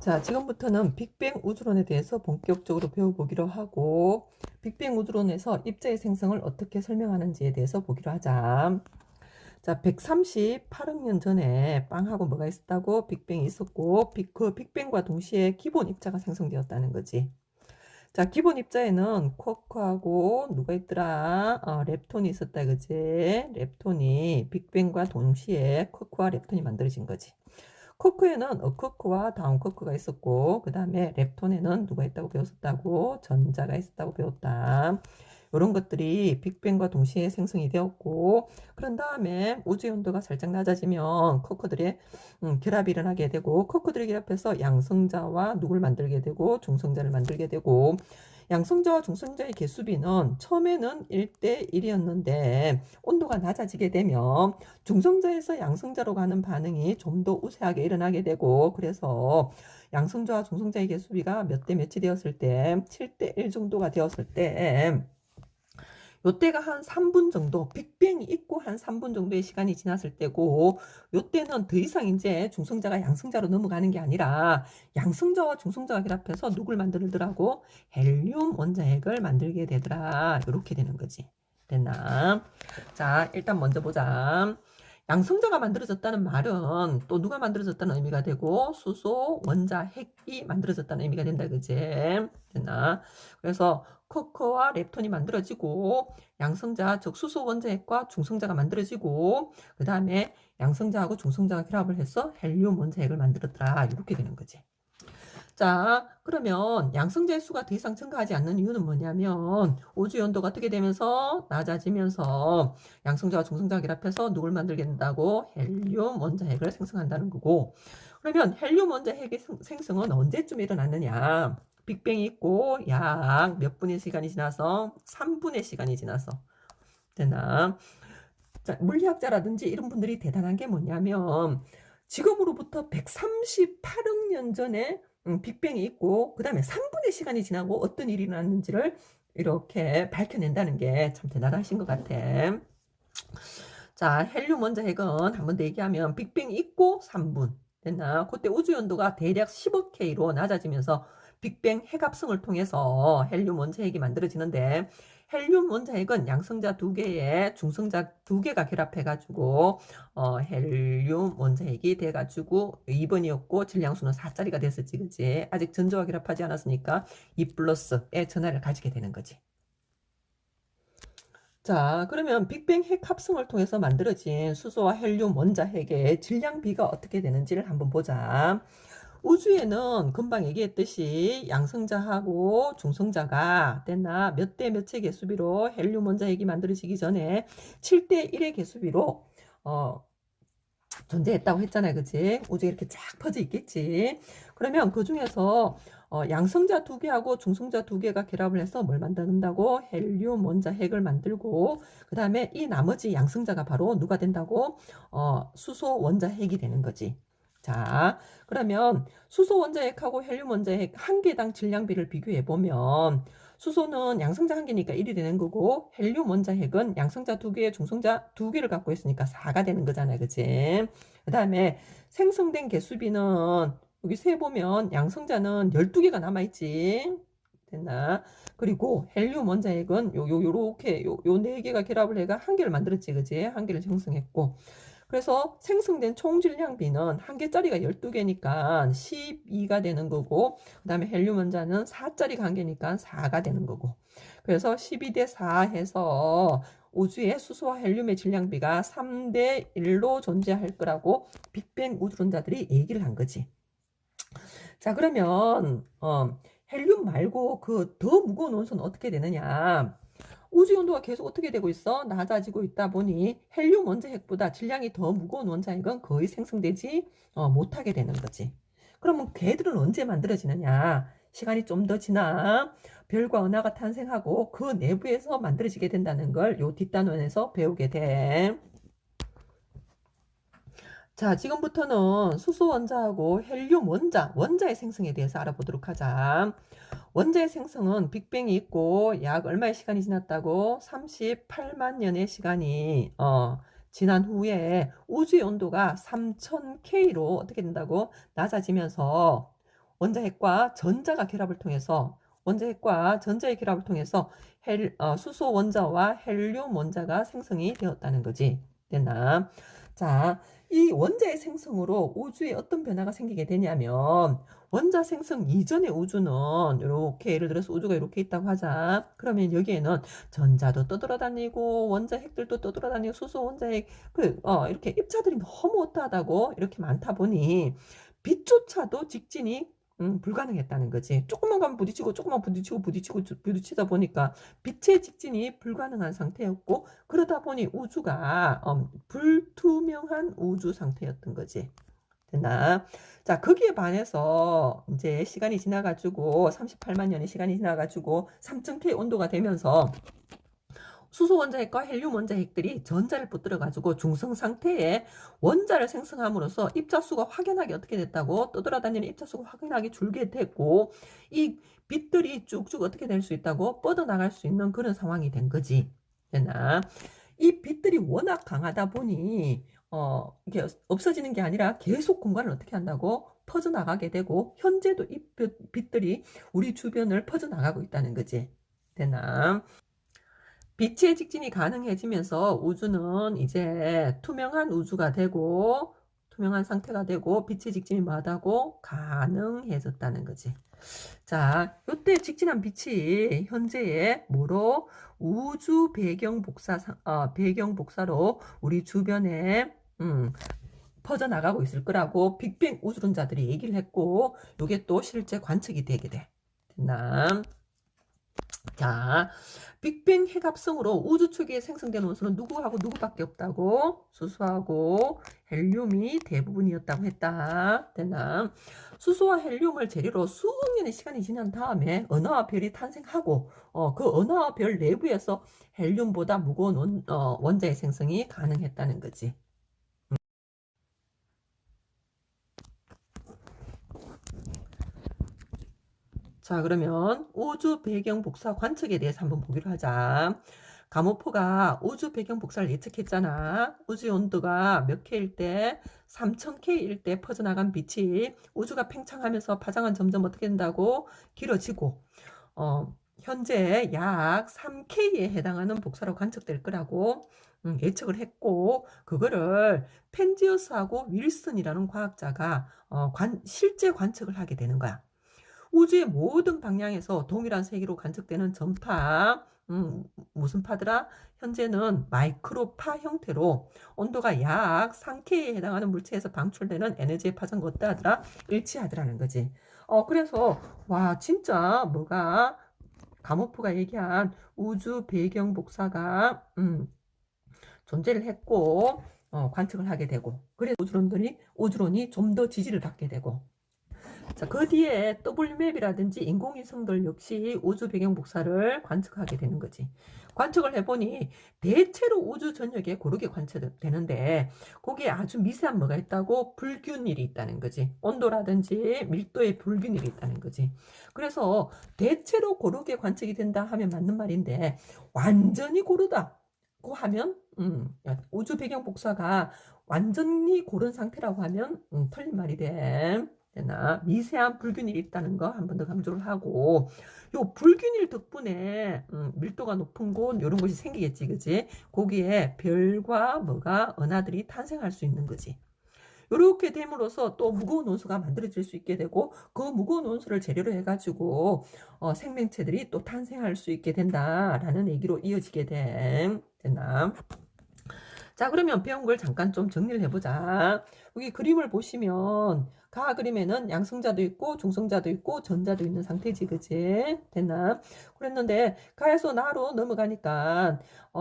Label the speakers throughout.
Speaker 1: 자, 지금부터는 빅뱅 우주론에 대해서 본격적으로 배워보기로 하고, 빅뱅 우주론에서 입자의 생성을 어떻게 설명하는지에 대해서 보기로 하자. 자, 138억 년 전에 빵하고 뭐가 있었다고? 빅뱅이 있었고, 그 빅뱅과 동시에 기본 입자가 생성되었다는 거지. 자, 기본 입자에는 쿼크하고 누가 있더라? 렙톤이 있었다, 그지? 렙톤이 빅뱅과 동시에 쿼크와 렙톤이 만들어진 거지. 쿼크에는 어쿼크와 다운쿼크가 있었고, 그 다음에 렙톤에는 누가 있다고 배웠었다고? 전자가 있었다고 배웠다. 이런 것들이 빅뱅과 동시에 생성이 되었고, 그런 다음에 우주의 온도가 살짝 낮아지면 쿼크들의 결합이 일어나게 되고, 쿼크들이 결합해서 양성자와 누굴 만들게 되고, 중성자를 만들게 되고, 양성자와 중성자의 개수비는 처음에는 1대 1이었는데 온도가 낮아지게 되면 중성자에서 양성자로 가는 반응이 좀 더 우세하게 일어나게 되고, 그래서 양성자와 중성자의 개수비가 몇 대 몇이 되었을 때 7대 1 정도가 되었을 때, 요때가 한 3분 정도, 빅뱅이 있고 한 3분 정도의 시간이 지났을 때고, 요때는 더 이상 이제 중성자가 양성자로 넘어가는 게 아니라 양성자와 중성자가 결합해서 누굴 만들더라고? 헬륨 원자핵을 만들게 되더라. 이렇게 되는 거지. 됐나? 자, 일단 먼저 보자. 양성자가 만들어졌다는 말은 또 누가 만들어졌다는 의미가 되고, 수소 원자핵이 만들어졌다는 의미가 된다, 그지? 됐나? 그래서 쿼크와 렙톤이 만들어지고, 양성자 즉 수소 원자핵과 중성자가 만들어지고, 그 다음에 양성자하고 중성자가 결합을 해서 헬륨 원자핵을 만들었더라. 이렇게 되는 거지. 자, 그러면 양성자의 수가 더 이상 증가하지 않는 이유는 뭐냐면, 우주의 온도가 어떻게 되면서 낮아지면서 양성자와 중성자가 결합해서 누굴 만들게 된다고? 헬륨 원자핵을 생성한다는 거고, 그러면 헬륨 원자핵의 생성은 언제쯤 일어났느냐? 빅뱅이 있고 약 몇 분의 시간이 지나서 3분의 시간이 지나서. 되나? 자, 물리학자라든지 이런 분들이 대단한 게 뭐냐면, 지금으로부터 138억 년 전에 빅뱅이 있고, 그 다음에 3분의 시간이 지나고 어떤 일이 일어났는지를 이렇게 밝혀낸다는 게 참 대단하신 것 같아. 자, 헬륨 원자핵은 한 번 더 얘기하면 빅뱅이 있고 3분. 됐나? 그때 우주 온도가 대략 10억 K로 낮아지면서 빅뱅 핵합성을 통해서 헬륨 원자핵이 만들어지는데, 헬륨 원자핵은 양성자 2개에 중성자 2개가 결합해가지고 헬륨 원자핵이 돼가지고 2번이었고 질량수는 4짜리가 됐었지, 그치? 아직 전자와 결합하지 않았으니까 2 플러스의 전하를 가지게 되는 거지. 자, 그러면 빅뱅 핵 합성을 통해서 만들어진 수소와 헬륨 원자핵의 질량비가 어떻게 되는지를 한번 보자. 우주에는 금방 얘기했듯이 양성자하고 중성자가 됐나 몇 대 몇의 개수비로 헬륨 원자핵이 만들어지기 전에 7대 1의 개수비로 존재했다고 했잖아요. 그치? 우주에 이렇게 쫙 퍼져 있겠지. 그러면 그 중에서 양성자 2개하고 중성자 2개가 결합을 해서 뭘 만든다고? 헬륨 원자핵을 만들고, 그 다음에 이 나머지 양성자가 바로 누가 된다고? 수소 원자핵이 되는 거지. 자, 그러면 수소 원자핵하고 헬륨 원자핵 한 개당 질량비를 비교해 보면, 수소는 양성자 한 개니까 1이 되는 거고, 헬륨 원자핵은 양성자 2개, 중성자 2개를 갖고 있으니까 4가 되는 거잖아요. 그치? 그 다음에 생성된 개수비는 여기 세 보면 양성자는 12개가 남아있지. 됐나? 그리고 헬륨 원자핵은 요렇게 요 4개가 결합을 해가 한 개를 만들었지. 그치? 한 개를 생성했고. 그래서 생성된 총 질량비는 한 개짜리가 12개니까 12가 되는 거고, 그 다음에 헬륨 원자는 4짜리가 한 개니까 4가 되는 거고. 그래서 12대 4 해서 우주의 수소와 헬륨의 질량비가 3대 1로 존재할 거라고 빅뱅 우주론자들이 얘기를 한 거지. 자, 그러면 헬륨 말고 그 더 무거운 원소는 어떻게 되느냐? 우주 온도가 계속 어떻게 되고 있어? 낮아지고 있다 보니 헬륨 원자핵보다 질량이 더 무거운 원자핵은 거의 생성되지 못하게 되는 거지. 그러면 걔들은 언제 만들어지느냐? 시간이 좀 더 지나 별과 은하가 탄생하고 그 내부에서 만들어지게 된다는 걸 요 뒷단원에서 배우게 돼. 자, 지금부터는 수소 원자하고 헬륨 원자의 생성에 대해서 알아보도록 하자. 원자의 생성은 빅뱅이 있고 약 얼마의 시간이 지났다고? 38만 년의 시간이 지난 후에 우주의 온도가 3000K로 어떻게 된다고? 낮아지면서 원자핵과 전자가 결합을 통해서 원자핵과 전자의 결합을 통해서 수소 원자와 헬륨 원자가 생성이 되었다는 거지. 됐나? 자, 이 원자의 생성으로 우주에 어떤 변화가 생기게 되냐면 원자 생성 이전의 우주는 이렇게 예를 들어서 우주가 이렇게 있다고 하자. 그러면 여기에는 전자도 떠돌아다니고 원자핵들도 떠돌아다니고 수소 원자핵 이렇게 입자들이 너무 어떠하다고 이렇게 많다 보니 빛조차도 직진이 불가능했다는 거지. 조금만 가면 부딪히고 조금만 부딪히다 보니까 빛의 직진이 불가능한 상태였고 그러다 보니 우주가 불투명한 우주 상태였던 거지. 됐나? 자, 거기에 반해서 이제 시간이 지나가지고 38만 년의 시간이 지나가지고 3.K 온도가 되면서 수소 원자핵과 헬륨 원자핵들이 전자를 붙들어 가지고 중성 상태의 원자를 생성함으로써 입자수가 확연하게 어떻게 됐다고 떠돌아다니는 입자수가 확연하게 줄게 됐고 이 빛들이 쭉쭉 어떻게 될 수 있다고 뻗어나갈 수 있는 그런 상황이 된 거지. 됐나? 이 빛들이 워낙 강하다 보니 이게 없어지는 게 아니라 계속 공간을 어떻게 한다고 퍼져나가게 되고 현재도 이 빛들이 우리 주변을 퍼져나가고 있다는 거지. 됐나? 빛의 직진이 가능해지면서 우주는 이제 투명한 우주가 되고 투명한 상태가 되고 빛의 직진이 뭐하다고 가능해졌다는 거지. 자, 요때 직진한 빛이 현재의 뭐로 우주 배경 복사로 우리 주변에 퍼져나가고 있을 거라고 빅뱅 우주론자들이 얘기를 했고 요게 또 실제 관측이 되게 돼. 됐나? 자, 빅뱅 핵합성으로 우주 초기에 생성된 원소는 누구하고 누구밖에 없다고? 수소하고 헬륨이 대부분이었다고 했다. 됐나? 수소와 헬륨을 재료로 수억 년의 시간이 지난 다음에 은하와 별이 탄생하고 그 은하와 별 내부에서 헬륨보다 무거운 원자의 생성이 가능했다는 거지. 자, 그러면 우주 배경 복사 관측에 대해서 한번 보기로 하자. 가모포가 우주 배경 복사를 예측했잖아. 우주 온도가 몇 K일 때? 3000K일 때 퍼져나간 빛이 우주가 팽창하면서 파장은 점점 어떻게 된다고? 길어지고 현재 약 3K에 해당하는 복사로 관측될 거라고 예측을 했고 그거를 펜지어스하고 윌슨이라는 과학자가 실제 관측을 하게 되는 거야. 우주의 모든 방향에서 동일한 세기로 관측되는 전파, 무슨 파더라? 현재는 마이크로파 형태로 온도가 약 3K에 해당하는 물체에서 방출되는 에너지의 파장과 어떠하더라? 일치하더라는 거지. 그래서 와 진짜 뭐가 가모프가 얘기한 우주 배경 복사가 존재를 했고 관측을 하게 되고 그래서 우주론이 좀 더 지지를 받게 되고 자, 그 뒤에 WMAP이라든지 인공위성들 역시 우주 배경 복사를 관측하게 되는 거지. 관측을 해보니 대체로 우주 전역에 고르게 관측되는데 거기에 아주 미세한 뭐가 있다고 불균일이 있다는 거지. 온도라든지 밀도의 불균일이 있다는 거지. 그래서 대체로 고르게 관측이 된다 하면 맞는 말인데 완전히 고르다고 하면 우주 배경 복사가 완전히 고른 상태라고 하면 틀린 말이 돼. 되나? 미세한 불균일이 있다는 거 한 번 더 강조를 하고 요 불균일 덕분에 밀도가 높은 곳 이런 곳이 생기겠지 그지? 거기에 별과 뭐가 은하들이 탄생할 수 있는 거지. 이렇게 됨으로써 또 무거운 원소가 만들어질 수 있게 되고 그 무거운 원소를 재료로 해가지고 생명체들이 또 탄생할 수 있게 된다라는 얘기로 이어지게 됐나? 자, 그러면 배운 걸 잠깐 좀 정리를 해보자. 여기 그림을 보시면 가 그림에는 양성자도 있고 중성자도 있고 전자도 있는 상태지, 그지? 됐나? 그랬는데 가에서 나로 넘어가니까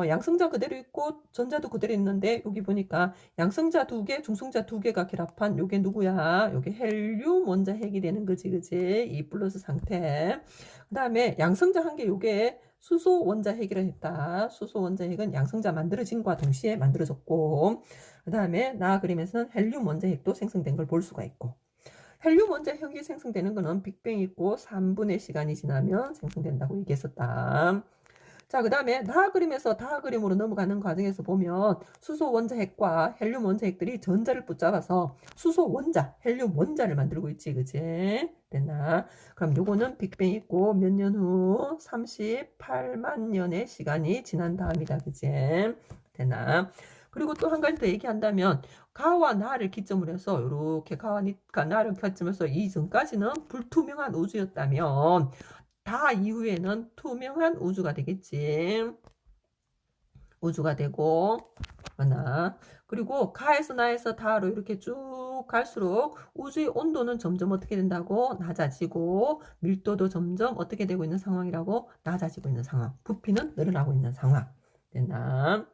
Speaker 1: 양성자 그대로 있고 전자도 그대로 있는데 여기 보니까 양성자 2개, 중성자 2개가 결합한 요게 누구야? 요게 헬륨 원자핵이 되는 거지, 그지? 이 플러스 상태. 그 다음에 양성자 1개 요게 수소 원자핵이라 했다. 수소 원자핵은 양성자 만들어진과 동시에 만들어졌고 그 다음에 나 그림에서는 헬륨 원자핵도 생성된 걸 볼 수가 있고 헬륨 원자핵이 생성되는 거는 빅뱅이 있고 3분의 시간이 지나면 생성된다고 얘기했었다. 자, 그 다음에 다 그림에서 다 그림으로 넘어가는 과정에서 보면 수소 원자핵과 헬륨 원자핵들이 전자를 붙잡아서 수소 원자, 헬륨 원자를 만들고 있지, 그치? 됐나? 그럼 요거는 빅뱅 있고 몇 년 후 38만 년의 시간이 지난 다음이다, 그치? 됐나? 그리고 또 한 가지 더 얘기한다면 가와 나를 기점으로 해서 이렇게 가와 나를 기점으로 해서 이전까지는 불투명한 우주였다면 다 이후에는 투명한 우주가 되겠지. 우주가 되고 하나. 그리고 가에서 나에서 다로 이렇게 쭉 갈수록 우주의 온도는 점점 어떻게 된다고? 낮아지고 밀도도 점점 어떻게 되고 있는 상황이라고? 낮아지고 있는 상황. 부피는 늘어나고 있는 상황. 됐나?